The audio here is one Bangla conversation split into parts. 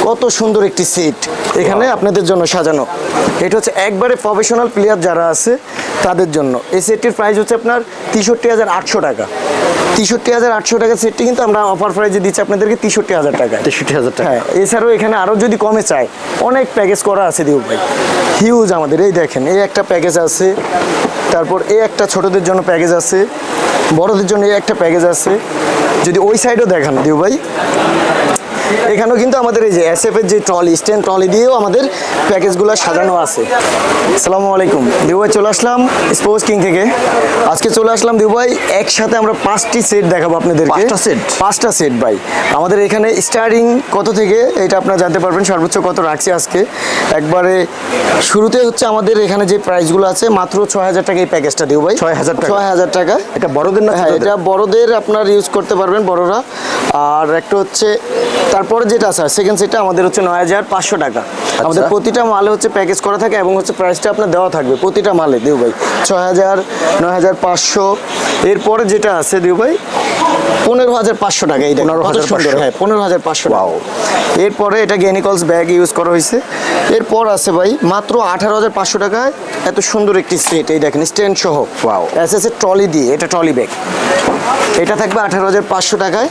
কত সুন্দর একটি সেট এখানে আপনাদের জন্য সাজানো। এটা হচ্ছে একবারে প্রফেশনাল প্লেয়ার যারা আছে তাদের জন্য। এই সেটটির প্রাইস হচ্ছে আপনার 63,800 টাকা। 63,800 টাকা সেটটি কিন্তু আমরা অফার প্রাইজে দিচ্ছি আপনাদেরকে 63,000 টাকা। 63,000 টাকা। হ্যাঁ, এছাড়াও এখানে আরও যদি কমে চায় অনেক প্যাকেজ করা আছে দিউ ভাই, হিউজ আমাদের। এই দেখেন, এই একটা প্যাকেজ আছে, তারপর এই একটা ছোটদের জন্য প্যাকেজ আছে, বড়দের জন্য এই একটা প্যাকেজ আছে। যদি ওই সাইডও দেখান দিউ ভাই, এখানেও কিন্তু আমাদের এই যে এসএফের যে ট্রলি, স্ট্যান্ড ট্রলি দিয়েও আমাদের প্যাকেজগুলো সাজানো আছে। আসসালামু আলাইকুম দিউ ভাই, চলে আসলাম স্পোর্টস কিং থেকে। আজকে চলে আসলাম দিউ ভাই, একসাথে আমরা 5টি সেট দেখাবো আপনাদেরকে। 5টা সেট ভাই। আমাদের এখানে স্টার্টিং কত থেকে এটা আপনারা জানতে পারবেন, সর্বোচ্চ কত রাখছি আজকে। একবারে শুরুতে হচ্ছে আমাদের এখানে যে প্রাইসগুলো আছে মাত্র 6,000 টাকা এই প্যাকেজটা দিউ ভাই। 6,000 টাকা। এটা বড়দের না? হ্যাঁ, এটা বড়দের আপনার ইউজ করতে পারবেন, বড়রা। আর একটা হচ্ছে তারপরে যেটা আছে সেকেন্ড সেটটা আমাদের হচ্ছে 9,500 টাকা। আমাদের প্রতিটা মালে হচ্ছে প্যাকেজ করা থাকে এবং হচ্ছে প্রাইসটা আপনার দেওয়া থাকবে প্রতিটা মালে দিউ ভাই। 6,000, 9,500। এরপরে যেটা আছে দিউ ভাই 15,500 টাকা। এই 15,500। হ্যাঁ, 15,500 টাকা। এরপরে এটা গেনিকলস ব্যাগ ইউজ করা হয়েছে। এরপর আছে ভাই মাত্র 18,500 টাকায় এত সুন্দর একটি সেট। এই দেখেন, স্ট্যান্ড সহ এসএসের ট্রলি দিয়ে, এটা ট্রলি ব্যাগ। এটা থাকবে 18,500 টাকায়।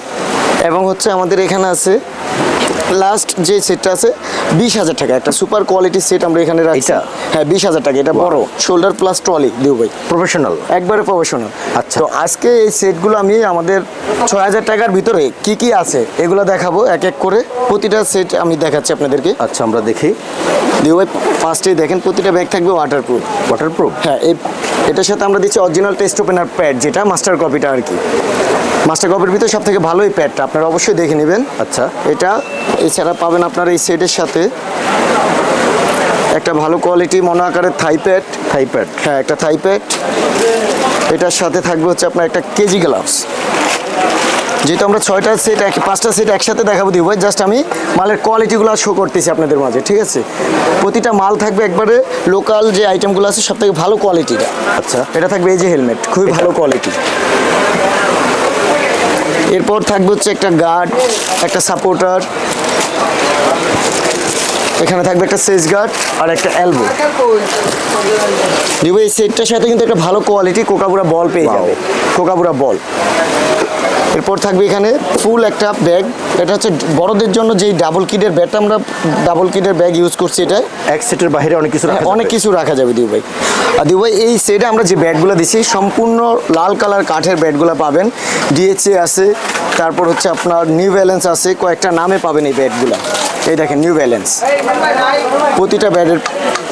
এবং হচ্ছে আমাদের এখানে আছে লাস্ট যে সেটটা আছে 20,000 টাকা, একটা সুপার কোয়ালিটি সেট আমরা এখানে রাখছি। হ্যাঁ, 20,000 টাকা। এটা বড় শোল্ডার প্লাস ট্রলি দিউ ভাই, প্রফেশনাল, একবারে প্রফেশনাল। আচ্ছা, তো আজকে এই সেটগুলো আমি আমাদের 6,000 টাকার ভিতরে কি কি আছে এগুলো দেখাবো এক এক করে। প্রতিটা সেট আমি দেখাচ্ছি আপনাদেরকে। আচ্ছা, আমরা দেখি দিউ ভাই। ফার্স্টেই দেখেন, প্রতিটা ব্যাগ থাকবে ওয়াটারপ্রুফ। ওয়াটারপ্রুফ? হ্যাঁ, এটার সাথে আমরা দিচ্ছি অরিজিনাল টেস্ট ওপেনার প্যাড, যেটা মাস্টার কপিটা আর কি। মাস্টার কপির ভিতরে সব থেকে ভালো এই প্যাডটা, আপনারা অবশ্যই দেখে নেবেন। আচ্ছা, এটা এছাড়া পাবেন আপনার এই সেটের সাথে একটা ভালো কোয়ালিটি মনো আকারের থাই প্যাড। হ্যাঁ, একটা থাই প্যাড। এটার সাথে থাকবে হচ্ছে আপনার একটা কেজি গ্লাভস। যেহেতু আমরা 6টা সেট 5টা সেট একসাথে দেখাবো দিব, জাস্ট আমি মালের কোয়ালিটিগুলো শো করতেছি আপনাদের মাঝে, ঠিক আছে? প্রতিটা মাল থাকবে একবারে লোকাল যে আইটেমগুলো আছে সব থেকে ভালো কোয়ালিটিটা। আচ্ছা, এটা থাকবে এই যে হেলমেট, খুবই ভালো কোয়ালিটি। এরপর থাকবে হচ্ছে একটা গার্ড, একটা সাপোর্টার। এখানে থাকবে একটা সেজ গার্ড আর একটা এলবো। দিব এই সেটটার সাথে কিন্তু একটা ভালো কোয়ালিটি কোকাবুরা বল পেয়ে যাবে, কোকাবুরা বল। এরপর থাকবে এখানে ফুল একটা ব্যাগ। এটা হচ্ছে বড়দের জন্য যেই ডাবল কিডের ব্যাগটা আমরা ডাবল কিডের ব্যাগ ইউজ করছি। এটা এক সেটের বাইরে অনেক কিছু রাখা যাবে দিউ ভাই। আর দিউ ভাই, এই সেটে আমরা যে ব্যাগগুলো দিচ্ছি সম্পূর্ণ লাল কালার কাঠের ব্যাগগুলো পাবেন। ডিএচএ আছে, তারপর হচ্ছে আপনার নিউ ব্যালেন্স আছে, কয়েকটা নামে পাবেন এই ব্যাগগুলো। এই দেখেন, নিউ ব্যালেন্স। প্রতিটা ব্যাগের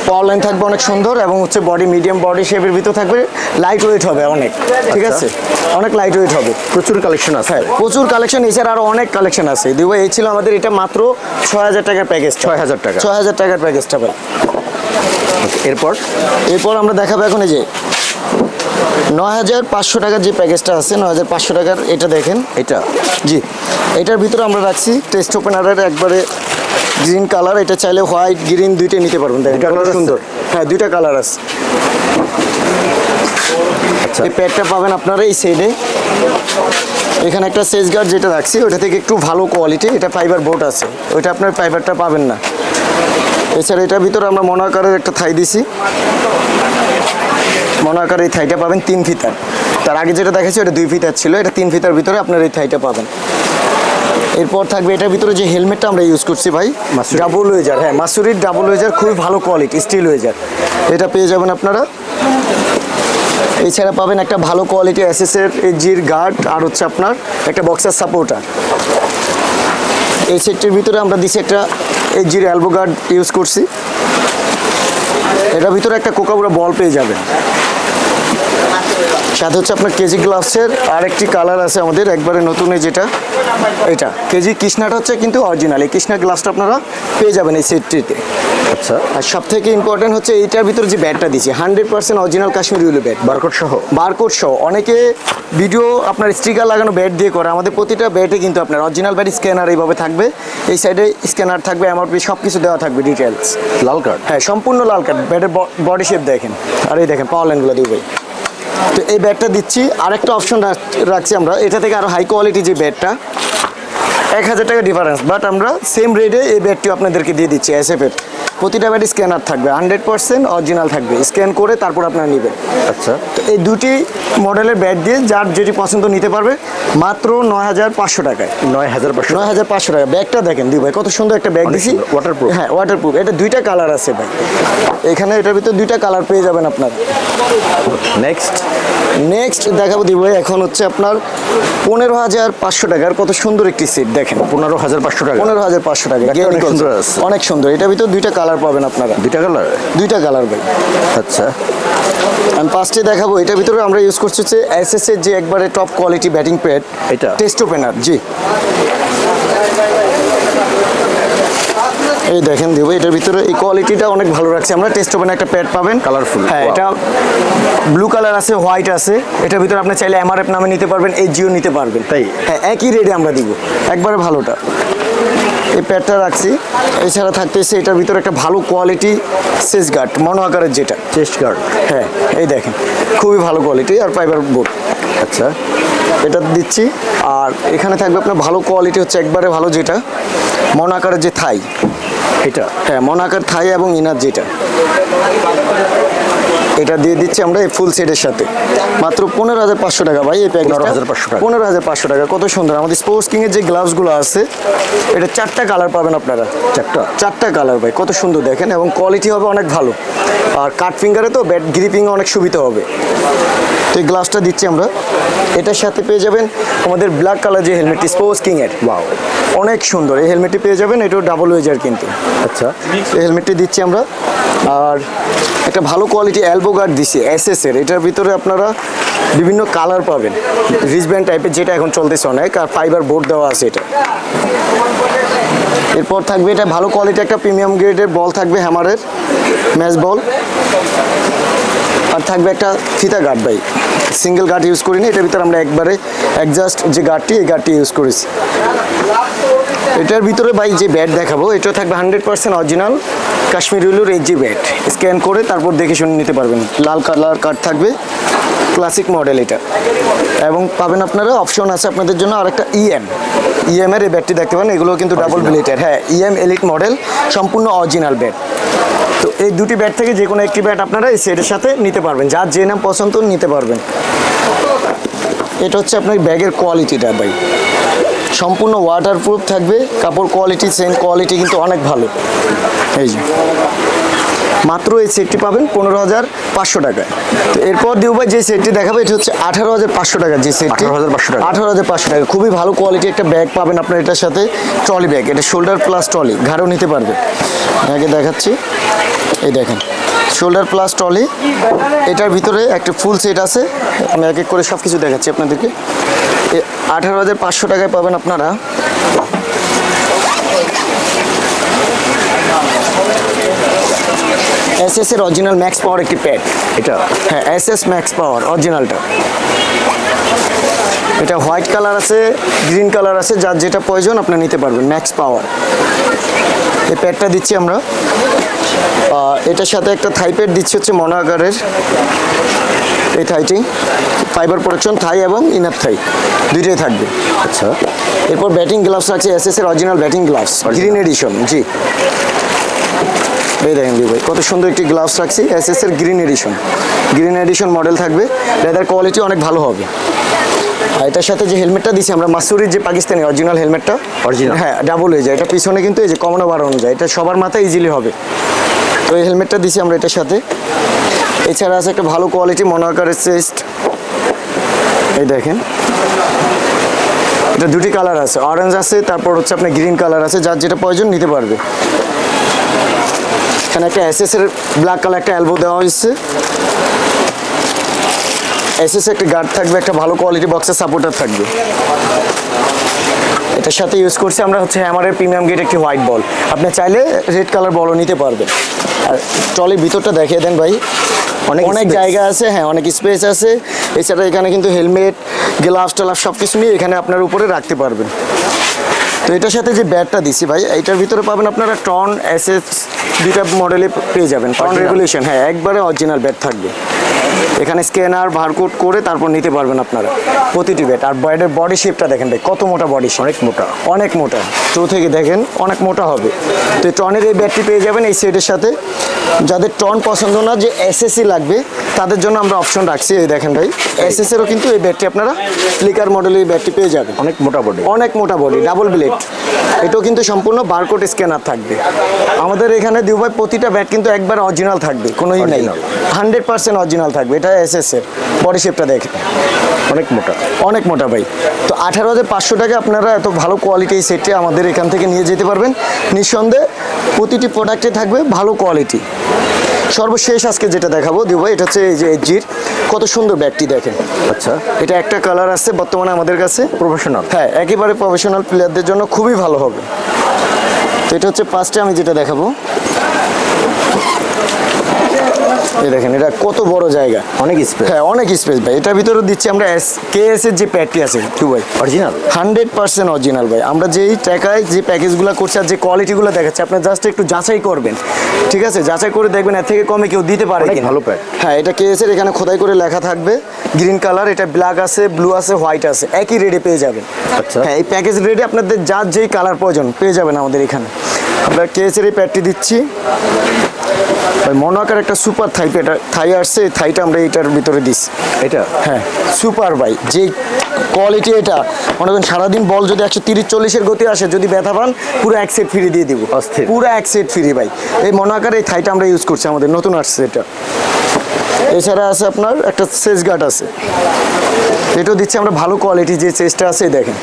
পাওয়ার লাইন থাকবে অনেক সুন্দর এবং হচ্ছে বডি মিডিয়াম বডি শেপের ভিতর থাকবে। লাইট ওয়েট হবে অনেক, ঠিক আছে? অনেক লাইট ওয়েট হবে। প্রচুর কালেকশন আছে। হ্যাঁ, প্রচুর কালেকশন। এছাড়া আরও অনেক কালেকশন আছে দিউ ভাই। এই ছিল আমাদের এটা মাত্র 6,000 টাকার প্যাকেজ। 6,000 টাকা। 6,000 টাকার প্যাকেজটা ভাই। এরপর আমরা দেখাবো এখন এই যে 9,500 টাকার যে প্যাকেজটা আছে, 9,500 টাকার। এটা দেখেন, এটা জি, এটার ভিতরে আমরা রাখছি টেস্ট ওপেনারের একবারে গ্রিন কালার। এটা চাইলে হোয়াইট গ্রিন দুইটাই নিতে পারবেন। দেখেন সুন্দর। হ্যাঁ, দুইটা কালার আছে। আচ্ছা, এই প্যাডটা পাবেন আপনারা এই সাইডে। এখানে একটা সেজ গার্ড যেটা রাখছি ওইটা থেকে একটু ভালো কোয়ালিটি, এটা ফাইবার বোর্ড আছে, ওইটা আপনার ফাইবারটা পাবেন না। এছাড়া এটার ভিতরে আমরা মনো আকারের একটা থাই দিছি। মনো আকারে এই থাইটা পাবেন 3 ফিতার। তার আগে যেটা দেখেছি ওটা 2 ফিতার ছিল, এটা 3 ফিতার ভিতরে আপনার এই থাইটা পাবেন। এরপর থাকবে এটার ভিতরে যে হেলমেটটা আমরা ইউজ করছি ভাই, ডাবল ওয়েজার। হ্যাঁ, মাসুরির ডাবল ওয়েজার, খুবই ভালো কোয়ালিটি, স্টিল ওয়েজার। এটা পেয়ে যাবেন আপনারা। এছাড়া পাবেন একটা ভালো কোয়ালিটি এসএসের জির গার্ড আর হচ্ছে আপনার একটা বক্সার সাপোর্টার। এই সেটটির ভিতরে আমরা দিছি একটা জির এলবো গার্ড ইউজ করছি। এটার ভিতরে একটা কোকাবুরা বল পেয়ে যাবেন। সাথে হচ্ছে আপনার কেজি গ্লাভসের আরেকটি কালার আছে আমাদের একবারে নতুন, যেটা এটা কেজি কৃষ্ণাটা হচ্ছে কিন্তু অরিজিনাল। এই কৃষ্ণা গ্লাভসটা আপনারা পেয়ে যাবেন এই সেটটিতে। আচ্ছা, আর সব থেকে ইম্পর্টেন্ট হচ্ছে এইটার ভিতরে যে ব্যাটটা দিচ্ছি 100% অরিজিনাল কাশ্মীরি উল ব্যাট, বারকোড সহ। অনেকে ভিডিও আপনার স্টিকার লাগানো ব্যাট দিয়ে করে, আমাদের প্রতিটা ব্যাটে কিন্তু আপনার অরিজিনাল ব্যাট স্ক্যানার এইভাবে থাকবে। এই সাইডে স্ক্যানার থাকবে, এমআরপি সব কিছু দেওয়া থাকবে, ডিটেলস। লাল কার্ড? হ্যাঁ, সম্পূর্ণ লাল কার্ড। ব্যাটের বডি শেপ দেখেন, আর এই দেখেন পাওয়ার লাইনগুলো দিই ভাই। তো এই ব্যাটটা দিচ্ছি। আরেকটা অপশন রাখছি আমরা, এটা থেকে আরও হাই কোয়ালিটি যে ব্যাটটা, 1000 টাকা ডিফারেন্স, বাট আমরা সেম রেটে এই ব্যাটটিও আপনাদেরকে দিয়ে দিচ্ছি SF এর। প্রতিটা ব্যাট স্ক্যানার থাকবে, 100% অরিজিনাল থাকবে, স্ক্যান করে তারপর আপনারা নেবেন। আচ্ছা, তো এই দুটি মডেলের ব্যাট দিয়ে যার যেটি পছন্দ নিতে পারবে মাত্র 9500 টাকায়। 9500। 9500 টাকা। ব্যাগটা দেখেন দুই ভাই, কত সুন্দর একটা ব্যাগ দিছি, ওয়াটারপ্রুফ। হ্যাঁ ওয়াটারপ্রুফ। এটা দুইটা কালার আছে ভাই, এখানে এটার ভিতরে দুইটা কালার পেয়ে যাবেন আপনারা। নেক্সট দেখাবো দিব ভাই, এখন হচ্ছে আপনার 15500 টাকার কত সুন্দর একটি সেট দেখেন। 15500 টাকা। 15500 টাকা, অনেক সুন্দর আছে। অনেক সুন্দর। এটার ভিতরে দুইটা কালার পাবেন আপনারা। দুইটা কালার? দুইটা কালার ভাই। আচ্ছা, আমি ফার্স্টে দেখাবো, এটার ভিতরে আমরা ইউজ করছি হচ্ছে SS এর যে একবারে টপ কোয়ালিটি ব্যাটিং প্যাড, এটা টেস্ট ওপেনার। জি, এই দেখেন দিব, এটার ভিতরে এই কোয়ালিটিটা অনেক ভালো রাখছি আমরা। টেস্ট ওপেনার একটা প্যাড পাবেন, কালারফুল। হ্যাঁ, এটা ব্লু কালার আছে, হোয়াইট আছে। এটার ভিতরে আপনি চাইলে MRF নামে নিতে পারবেন, HGও নিতে পারবেন। তাই? হ্যাঁ, একই রেটে আমরা দিব, একবারে ভালোটা। এই প্যাডটা রাখছি। এছাড়া থাকতেছে এটার ভিতরে একটা ভালো কোয়ালিটি চেস্ট গার্ড, মনো আকারের যেটা চেস্ট গার্ড। হ্যাঁ, এই দেখেন খুবই ভালো কোয়ালিটি আর ফাইবার বোর্ড। আচ্ছা, এটা দিচ্ছি। আর এখানে থাকবে আপনার ভালো কোয়ালিটি হচ্ছে একবারে ভালো যেটা মনো আকারের যে থাই, এটা হ্যাঁ মনো আকার থাই এবং ইনার যেটা, এটা দিয়ে দিচ্ছি আমরা এই ফুল সেটের সাথে মাত্র 15500 টাকা ভাই। এই প্যাকেজটা 15500 টাকা। 15500 টাকা। কত সুন্দর আমাদের স্পোর্টস কিং এর যে গ্লাভসগুলো আছে, এটা 4টা কালার পাবেন আপনারা। 4টা কালার ভাই, কত সুন্দর দেখেন, এবং কোয়ালিটি হবে অনেক ভালো। আর কাট ফিঙ্গারে তো ব্যাট গ্রিপিং অনেক সুবিধা হবে। তো এই গ্লাভসটা দিচ্ছি আমরা। এটার সাথে পেয়ে যাবেন আমাদের ব্ল্যাক কালার যে হেলমেটটি স্পোর্টস কিং এর, ওয়াও, অনেক সুন্দর এই হেলমেটটি পেয়ে যাবেন। এটাও ডাবল ওয়েজার কিন্তু। আচ্ছা, এই হেলমেটটি দিচ্ছি আমরা। আর একটা ভালো কোয়ালিটি এলবো গার্ড দিছি SS এর। এটার ভিতরে আপনারা বিভিন্ন কালার পাবেন, রিস্টব্যান্ড টাইপের, যেটা এখন চলতেছে অনেক। আর ফাইবার বোর্ড দেওয়া আছে এটা। এরপর থাকবে এটা ভালো কোয়ালিটি একটা প্রিমিয়াম গ্রেডের বল থাকবে, হ্যামারের ম্যাচ বল। আর থাকবে একটা ফিতা গার্ড ভাই, সিঙ্গেল গার্ড ইউজ করিনি, এটার ভিতরে আমরা একবারে অ্যাডজাস্ট যে গার্ডটি, এই গার্ডটি ইউজ করেছি। এটার ভিতরে ভাই যে ব্যাট দেখাবো, এটা থাকবে 100% অরিজিনাল কাশ্মীরি উলের HG ব্যাট। স্ক্যান করে তারপর দেখে শুনে নিতে পারবেন। লাল কালার কার্ড থাকবে, ক্লাসিক মডেল এটা। এবং পাবেন আপনারা অপশন আছে আপনাদের জন্য আর একটা EM এর এই ব্যাটটি দেখতে পারেন। এগুলো কিন্তু ডাবল ব্লেডের, হ্যাঁ EM এলিট মডেল, সম্পূর্ণ অরিজিনাল ব্যাট। তো এই দুটি ব্যাট থেকে যে কোনো একটি ব্যাট আপনারা এই সেটের সাথে নিতে পারবেন, যার যে নাম পছন্দ নিতে পারবেন। এটা হচ্ছে আপনার ব্যাগের কোয়ালিটিটা ভাই, সম্পূর্ণ ওয়াটারপ্রুফ থাকবে। কাপড় কোয়ালিটি, সেম কোয়ালিটি কিন্তু অনেক ভালো। এই যে মাত্র এই সেটটি পাবেন 15500 টাকায়। তো এরপর দিউ ভাই যে সেটটি দেখাবো, এটা হচ্ছে 18500 টাকার যে সেটটি। 18500 টাকা। খুবই ভালো কোয়ালিটি একটা ব্যাগ পাবেন আপনার এটার সাথে, ট্রলি ব্যাগ। এটা শোল্ডার প্লাস ট্রলি, ঘাড়েও নিতে পারবে। আগে দেখাচ্ছি, এই দেখেন শোল্ডার প্লাস ট্রলি। এটার ভিতরে একটা ফুল সেট আছে, আমি এক এক করে সব কিছু দেখাচ্ছি আপনাদেরকে। 18500 টাকায় পাবেন আপনারা SS এর অরিজিনাল ম্যাক্স পাওয়ার একটি প্যাড। এটা হ্যাঁ, SS ম্যাক্স পাওয়ার অরিজিনালটা। এটা হোয়াইট কালার আছে, গ্রিন কালার আছে, যার যেটা প্রয়োজন আপনি নিতে পারবেন। ম্যাক্স পাওয়ার এই প্যাডটা দিচ্ছি আমরা। এটার সাথে একটা থাই প্যাড দিচ্ছি হচ্ছে মনো আকারের, এই থাইটি ফাইবার প্রোটেকশন থাই এবং ইনার থাই দুইটাই থাকবে। আচ্ছা, এরপর ব্যাটিং গ্লাভস আছে SS এর original batting gloves, green edition. জি, এই দেখেন ভাই কত সুন্দর একটি গ্লাভস রাখছি, SS এর গ্রিন এডিশন মডেল থাকবে। লেদার কোয়ালিটি অনেক ভালো হবে। আর এটার সাথে যে হেলমেটটা দিচ্ছি আমরা, মাসুরির যে পাকিস্তানি অরিজিনাল হেলমেটটা, অরিজিনাল, হ্যাঁ ডাবল হয়ে যায়। এটা পিছনে কিন্তু এই যে কমানো বাড়ানো যায়, এটা সবার মাথায় ইজিলি হবে। তো এই হেলমেটটা দিচ্ছি আমরা এটার সাথে। এছাড়া আছে একটা ভালো কোয়ালিটি মনো আকারের চেস্ট, এই দেখেন। এটা দুটি কালার আছে, অরেঞ্জ আছে, তারপর হচ্ছে আপনার গ্রিন কালার আছে, যার যেটা প্রয়োজন নিতে পারবে। এখানে একটা SS এর ব্ল্যাক কালার একটা এলবো দেওয়া হয়েছে। SS একটা গার্ড থাকবে, একটা ভালো কোয়ালিটি বক্সের সাপোর্টার থাকবে। এটার সাথে ইউজ করছি আমরা হচ্ছে হ্যামারের প্রিমিয়াম গ্রেড একটি হোয়াইট বল। আপনি চাইলে রেড কালার বলও নিতে পারবেন। আর ট্রলির ভিতরটা দেখিয়ে দেন ভাই, অনেক জায়গা আছে, হ্যাঁ অনেক স্পেস আছে। এছাড়া এখানে কিন্তু হেলমেট, গ্লাভস টালাভ সব কিছু নিয়ে এখানে আপনার উপরে রাখতে পারবেন। তো এটার সাথে যে ব্যাটটা দিছি ভাই, এটার ভিতরে পাবেন আপনারা টন SS দুইটা মডেলে পেয়ে যাবেন। টন রেগুলেশন, হ্যাঁ একবারে অরিজিনাল ব্যাট থাকবে। এখানে স্ক্যানার বারকোড করে তারপর নিতে পারবেন আপনারা প্রতিটি ব্যাট। আর ব্যাটের বডি শেপটা দেখেন ভাই, কত মোটা বডি শেপ, অনেক মোটা। অনেক মোটা। ট্রু থেকে দেখেন অনেক মোটা হবে। তো টনের এই ব্যাটটি পেয়ে যাবেন এই সেটের সাথে। যাদের টন পছন্দ না, যে এসএসসি লাগবে, তাদের জন্য আমরা অপশন রাখছি। এই দেখেন ভাই, এসএসএরও কিন্তু এই ব্যাটটি আপনারা ফ্লিকার মডেলের এই ব্যাটটি পেয়ে যাবেন। অনেক মোটা বডি। অনেক মোটা বডি, ডাবল ব্লেড। এটাও কিন্তু সম্পূর্ণ বারকোড স্ক্যানার থাকবে আমাদের এখানে। দিউ ভাই প্রতিটা ব্যাট কিন্তু একবার অরিজিনাল থাকবে, কোনোই নাই, 100% অরিজিনাল থাকবে। এটা এসএসএর বডি শেপটা দেখেন, অনেক মোটা। অনেক মোটা ভাই। তো 18,500 টাকা আপনারা এত ভালো কোয়ালিটি এই সেটটি আমাদের এখান থেকে নিয়ে যেতে পারবেন নিঃসন্দেহে। প্রতিটি প্রোডাক্টে থাকবে ভালো কোয়ালিটি। সর্বশেষ আজকে যেটা দেখাবো দিউ ভাই, এটা হচ্ছে এই যে এজির, কত সুন্দর ব্যাটটি দেখেন। আচ্ছা, এটা একটা কালার আছে বর্তমানে আমাদের কাছে, প্রফেশনাল। হ্যাঁ একেবারে প্রফেশনাল প্লেয়ারদের জন্য খুবই ভালো হবে। তো এটা হচ্ছে ফার্স্টে আমি যেটা দেখাবো, এই দেখেন এটা কত বড় জায়গা, অনেক স্পেস। হ্যাঁ অনেক স্পেস ভাই। এটার ভিতরে দিচ্ছি আমরা কেএস এর যে প্যাডটি আছে টু ভাই, অরিজিনাল 100% অরিজিনাল ভাই। আমরা যেই টাকায় যে প্যাকেজগুলো করছি আর যে কোয়ালিটিগুলো দেখাচ্ছি, আপনার জাস্ট একটু যাচাই করবেন, ঠিক আছে? যাচাই করে দেখবেন এর থেকে কমে কেউ দিতে পারে অনেক কিনা। ভালো প্যাড। হ্যাঁ এটা কেএস এর, এখানে খোদাই করে লেখা থাকবে গ্রিন কালার, এটা ব্ল্যাক আছে, ব্লু আছে, হোয়াইট আছে, একই রেডে পেয়ে যাবেন। আচ্ছা, হ্যাঁ এই প্যাকেজ রেডে আপনাদের যার যেই কালার প্রয়োজন পেয়ে যাবেন আমাদের এখানে। আমরা কেএস এর এই প্যাডটি দিচ্ছি ভাই। মনোকার একটা সুপার থাই আসছে, থাইটা আমরা এটার ভিতরে দিচ্ছি। এটা হ্যাঁ সুপার ভাই, যে কোয়ালিটি এটা মনে করেন সারাদিন বল যদি 130-40-এর গতি আসে, যদি ব্যথা পান পুরো এক সেট ফ্রি দিয়ে দিব, অস্থির। পুরো এক সেট ফ্রি ভাই। এই মনোকার এই থাইটা আমরা ইউজ করছি, আমাদের নতুন আসছে এটা। এছাড়া আছে আপনার একটা সেজ গার্ড আছে, এটাও দিচ্ছি আমরা ভালো কোয়ালিটি। যে চেসটা আছে দেখেন,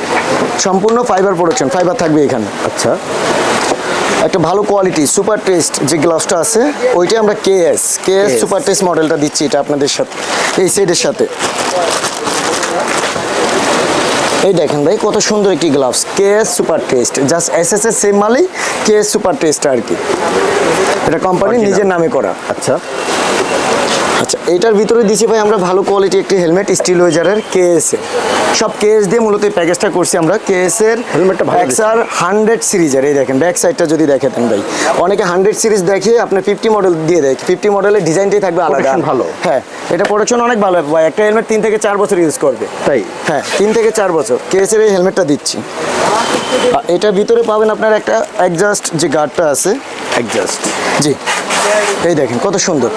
সম্পূর্ণ ফাইবার প্রোডাকশন, ফাইবার থাকবে এখানে। আচ্ছা, একটা ভালো কোয়ালিটি সুপার টেস্ট যে গ্লাভসটা আছে, ওইটা আমরা কেএস সুপার টেস্ট মডেলটা দিচ্ছি এটা আপনাদের সাথে এই সেটের সাথে। এই দেখেন ভাই কত সুন্দর একটি gloves, KS super test, just SS এর সেম মালই কেএস সুপার টেস্ট আর কি। এটা কোম্পানি নিজের নামে করা। আচ্ছা, আচ্ছা এটার ভিতরে দিছি ভাই আমরা ভালো কোয়ালিটি একটি হেলমেট, স্টিল ওয়েজারের কেএস এর। সব কেএস দিয়ে মূলত এই প্যাকেজটা করছি আমরা। কেএস এর হেলমেটটা ভালো ব্যাক্সার 100 সিরিজের, এই দেখেন ব্যাক সাইডটা যদি দেখাতেন ভাই, অনেকে 100 সিরিজ দেখিয়ে আপনার 50 মডেল দিয়ে দেয়, 50 মডেলের ডিজাইনটাই থাকবে আলাদা। Protection ভালো। হ্যাঁ এটা প্রোটেকশন অনেক ভালো ভাই, একটা হেলমেট 3 থেকে 4 বছর ইউজ করবে। তাই? হ্যাঁ 3 থেকে 4 বছর কেএস এর এই হেলমেটটা দিচ্ছি। এটার ভিতরে পাবেন আপনার একটা অ্যাডজাস্ট যে গার্ডটা আছে, অ্যাডজাস্ট। জি এই দেখেন কত সুন্দর।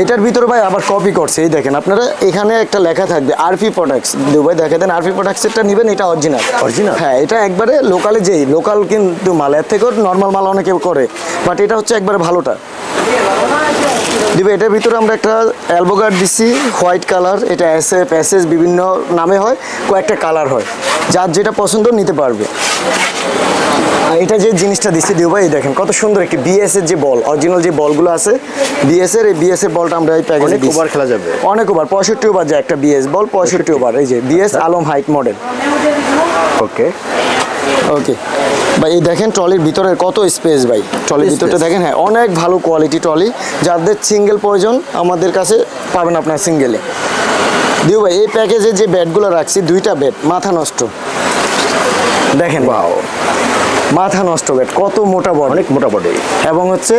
এটার ভিতরে ভাই আবার কপি করছে, এই দেখেন আপনারা এখানে একটা লেখা থাকবে আরপি প্রোডাক্টস। ভাই দেখা দেন আরপি প্রোডাক্টসেরটা নেবেন, এটা অরিজিনাল। অরিজিনাল? হ্যাঁ এটা একবারে লোকালে যেই লোকাল কিন্তু মাল, এর থেকেও নর্মাল মাল অনেকে করে, বাট এটা হচ্ছে একবারে ভালোটা দিবে। এটার ভিতরে আমরা একটা এলবো গার্ড দিচ্ছি হোয়াইট কালার, এটা এসএফ এসএস বিভিন্ন নামে হয়, কয়েকটা কালার হয়, যার যেটা পছন্দ নিতে পারবে। এটা যে জিনিসটা দিচ্ছি দিও ভাই, দেখেন কত সুন্দর একটি বিএস এর যে বল, অরিজিনাল যে বলগুলো আছে বিএস এর, এই বিএস এর বলটা আমরা এই প্যাকেজে অনেক দিচ্ছি। ওভার খেলা যাবে, অনেক ওভার, 65 ওভার যায় একটা বিএস বল, 65 ওভার। এই যে বিএস আলম হাইট মডেল। ওকে ওকে ভাই এই দেখেন ট্রলির ভিতরে কত স্পেস ভাই, ট্রলির ভিতরটা দেখেন, হ্যাঁ অনেক ভালো কোয়ালিটি ট্রলি। যাদের সিঙ্গেল প্রয়োজন আমাদের কাছে পাবেন আপনার সিঙ্গেলে। দিও ভাই এই প্যাকেজে যে ব্যাটগুলো রাখছি, 2টা ব্যাট মাথা নষ্ট দেখেন, ওয়াও মাথা নষ্ট ব্যাট, কত মোটা বড়, অনেক মোটা বডি। এবং হচ্ছে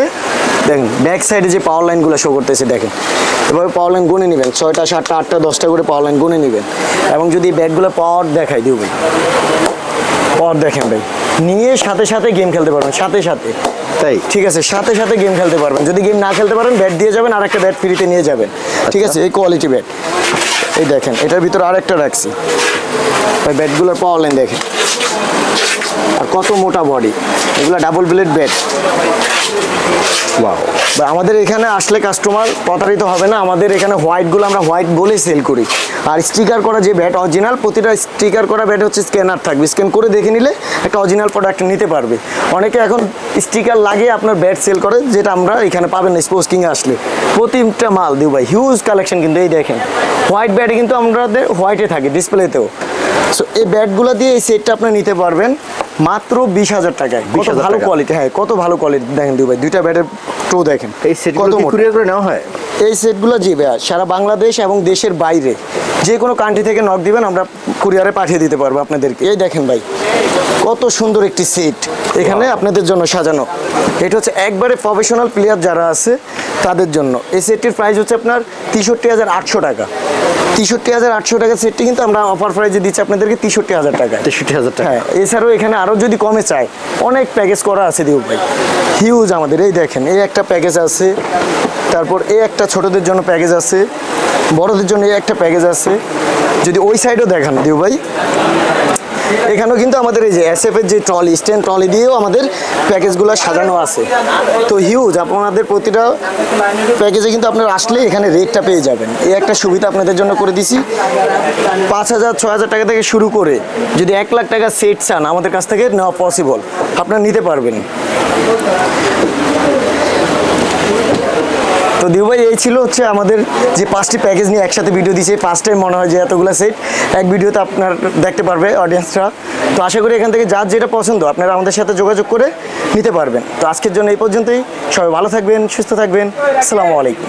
দেখেন ব্যাক সাইডে যে পাওয়ার লাইনগুলো শো করতেছে দেখেন, এভাবে পাওয়ার লাইন গুনে নেবেন, 6টা 7টা 8টা 10টা করে পাওয়ার লাইন গুনে নেবেন। এবং যদি ব্যাটগুলো পাওয়ার দেখাই দিও ভাই, পাওয়ার দেখেন ভাই, নিয়ে সাথে সাথে গেম খেলতে পারবেন, সাথে সাথে। তাই? ঠিক আছে, সাথে সাথে গেম খেলতে পারবেন। যদি গেম না খেলতে পারেন ব্যাট দিয়ে যাবেন, আর একটা ব্যাট ফ্রিতে নিয়ে যাবেন, ঠিক আছে? এই কোয়ালিটি ব্যাট। এই দেখেন এটার ভিতরে আরেকটা রাখছি ভাই, ব্যাটগুলোর পাওয়ার লাইন দেখেন আর কত মোটা বডি, এগুলো ডাবল ব্লেড ব্যাট। ওয়াও, বা আমাদের এখানে আসলে কাস্টমার প্রতারিত হবে না। আমাদের এখানে হোয়াইটগুলো আমরা হোয়াইট বলেই সেল করি, আর স্টিকার করা যে ব্যাট অরিজিনাল, প্রতিটা স্টিকার করা ব্যাট হচ্ছে স্ক্যানার থাকবে, স্ক্যান করে দেখে নিলে একটা অরিজিনাল প্রোডাক্ট নিতে পারবে। অনেকে এখন স্টিকার লাগিয়ে আপনার ব্যাট সেল করে, যেটা আমরা এখানে পাবেন না স্পোর্টস কিংয়ে আসলে। প্রতিটা মাল দিও ভাই, হিউজ কালেকশন কিন্তু। এই দেখেন হোয়াইট ব্যাটে কিন্তু আমাদের হোয়াইটে থাকে ডিসপ্লেতেও। সো এই ব্যাটগুলো দিয়ে এই সেটটা আপনি নিতে পারবেন মাত্র 20,000 টাকায়। কত 20,000 ভালো টাকা। কোয়ালিটি, হ্যাঁ কত ভালো কোয়ালিটি দেখেন দিও ভাই, 2টা ব্যাটের টো দেখেন এই সেটগুলো কি কুরিয়ার করে নেওয়া হয়? এই সেটগুলো জি ভাইয়া সারা বাংলাদেশ এবং দেশের বাইরে যে কোনো কান্ট্রি থেকে নক দিবেন, আমরা কুরিয়ারে পাঠিয়ে দিতে পারবো আপনাদেরকে। এই দেখেন ভাই কত সুন্দর একটি সেট এখানে আপনাদের জন্য সাজানো। এটা হচ্ছে একবারে প্রফেশনাল প্লেয়ার যারা আছে তাদের জন্য। এই সেটটির প্রাইস হচ্ছে আপনার 63,800 টাকা। 63,800 টাকা সেটটি কিন্তু আমরা অফার প্রাইজে দিচ্ছি আপনাদেরকে 63,000 টাকায়। 63,000 টাকা। হ্যাঁ, এছাড়াও এখানে আরও যদি কমে চায় অনেক প্যাকেজ করা আছে দিউ ভাই, হিউজ আমাদের। এই দেখেন, এই একটা প্যাকেজ আছে, তারপর এই একটা ছোটদের জন্য প্যাকেজ আছে, বড়দের জন্য এই একটা প্যাকেজ আছে। যদি ওই সাইডও দেখান দিউ ভাই, এখানেও কিন্তু আমাদের এই যে SF এর যে ট্রলি, স্ট্যান্ড ট্রলি দিয়েও আমাদের প্যাকেজগুলো সাজানো আছে। তো হিউজ, আপনাদের প্রতিটা প্যাকেজে কিন্তু আপনারা আসলে এখানে রেটটা পেয়ে যাবেন। এই একটা সুবিধা আপনাদের জন্য করে দিছি। 5,000 6,000 টাকা থেকে শুরু করে যদি 1 লাখ টাকা সেট চান আমাদের কাছ থেকে নেওয়া পসিবল, আপনারা নিতে পারবেন। তো দিউ ভাই, এই ছিল হচ্ছে আমাদের যে 5টি প্যাকেজ নিয়ে একসাথে ভিডিও দিয়েছি। 5টাই মনে হয় যে এতগুলো সেট এক ভিডিওতে আপনার দেখতে পারবে অডিয়েন্সরা। তো আশা করি এখান থেকে যার যেটা পছন্দ আপনারা আমাদের সাথে যোগাযোগ করে নিতে পারবেন। তো আজকের জন্য এই পর্যন্তই। সবাই ভালো থাকবেন, সুস্থ থাকবেন। আসসালামু আলাইকুম।